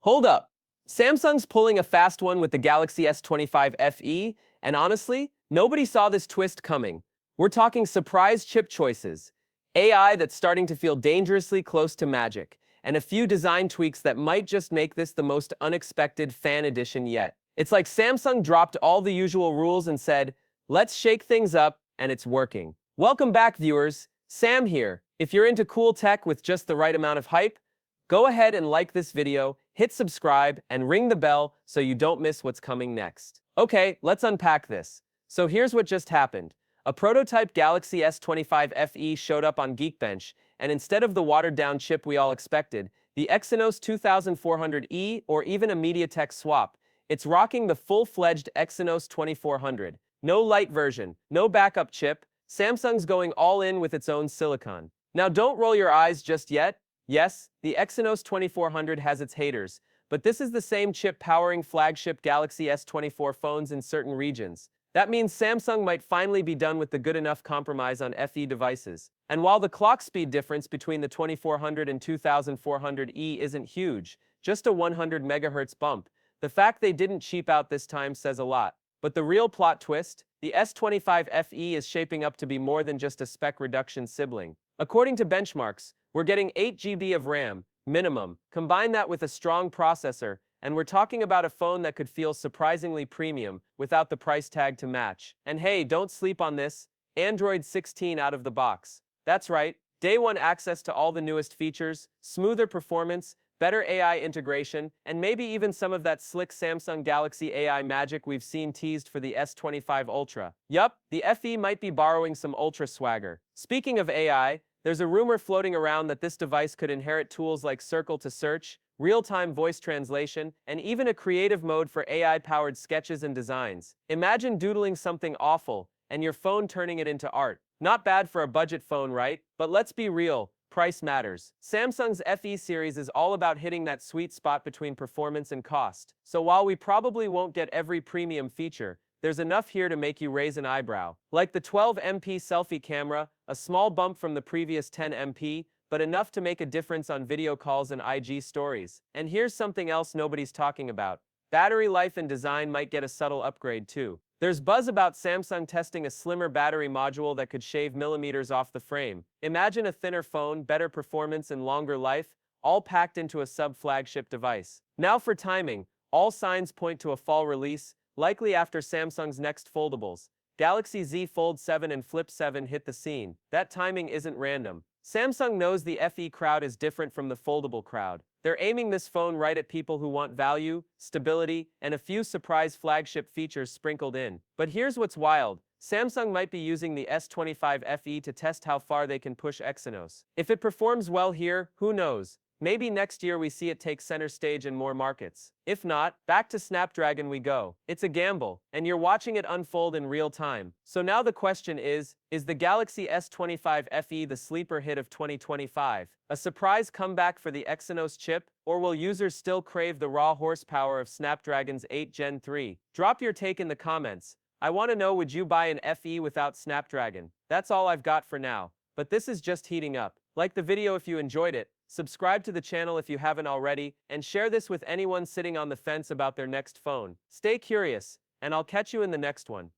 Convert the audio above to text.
Hold up. Samsung's pulling a fast one with the Galaxy S25 FE, and honestly, nobody saw this twist coming. We're talking surprise chip choices, AI that's starting to feel dangerously close to magic, and a few design tweaks that might just make this the most unexpected fan edition yet. It's like Samsung dropped all the usual rules and said, let's shake things up, and it's working. Welcome back, viewers. Sam here. If you're into cool tech with just the right amount of hype, go ahead and like this video, hit subscribe, and ring the bell so you don't miss what's coming next. Okay, let's unpack this. So here's what just happened. A prototype Galaxy S25 FE showed up on Geekbench, and instead of the watered-down chip we all expected, the Exynos 2400E or even a MediaTek swap, it's rocking the full-fledged Exynos 2400. No light version, no backup chip, Samsung's going all in with its own silicon. Now don't roll your eyes just yet. Yes, the Exynos 2400 has its haters, but this is the same chip powering flagship Galaxy S24 phones in certain regions. That means Samsung might finally be done with the good enough compromise on FE devices. And while the clock speed difference between the 2400 and 2400E isn't huge, just a 100 MHz bump, the fact they didn't cheap out this time says a lot. But the real plot twist? The S25 FE is shaping up to be more than just a spec reduction sibling. According to benchmarks, we're getting 8 GB of RAM, minimum. Combine that with a strong processor, and we're talking about a phone that could feel surprisingly premium without the price tag to match. And hey, don't sleep on this, Android 16 out of the box. That's right, day one access to all the newest features, smoother performance, better AI integration, and maybe even some of that slick Samsung Galaxy AI magic we've seen teased for the S25 Ultra. Yup, the FE might be borrowing some Ultra swagger. Speaking of AI, there's a rumor floating around that this device could inherit tools like Circle to Search, real-time voice translation, and even a creative mode for AI-powered sketches and designs. Imagine doodling something awful, and your phone turning it into art. Not bad for a budget phone, right? But let's be real. Price matters. Samsung's FE series is all about hitting that sweet spot between performance and cost. So while we probably won't get every premium feature, there's enough here to make you raise an eyebrow. Like the 12MP selfie camera, a small bump from the previous 10MP, but enough to make a difference on video calls and IG stories. And here's something else nobody's talking about. Battery life and design might get a subtle upgrade too. There's buzz about Samsung testing a slimmer battery module that could shave millimeters off the frame. Imagine a thinner phone, better performance, and longer life, all packed into a sub-flagship device. Now for timing, all signs point to a fall release, likely after Samsung's next foldables. Galaxy Z Fold 7 and Flip 7 hit the scene. That timing isn't random. Samsung knows the FE crowd is different from the foldable crowd. They're aiming this phone right at people who want value, stability, and a few surprise flagship features sprinkled in. But here's what's wild. Samsung might be using the S25 FE to test how far they can push Exynos. If it performs well here, who knows? Maybe next year we see it take center stage in more markets. If not, back to Snapdragon we go. It's a gamble, and you're watching it unfold in real time. So now the question is the Galaxy S25 FE the sleeper hit of 2025? A surprise comeback for the Exynos chip? Or will users still crave the raw horsepower of Snapdragon's 8 Gen 3? Drop your take in the comments. I want to know, would you buy an FE without Snapdragon? That's all I've got for now. But this is just heating up. Like the video if you enjoyed it, subscribe to the channel if you haven't already, and share this with anyone sitting on the fence about their next phone. Stay curious, and I'll catch you in the next one.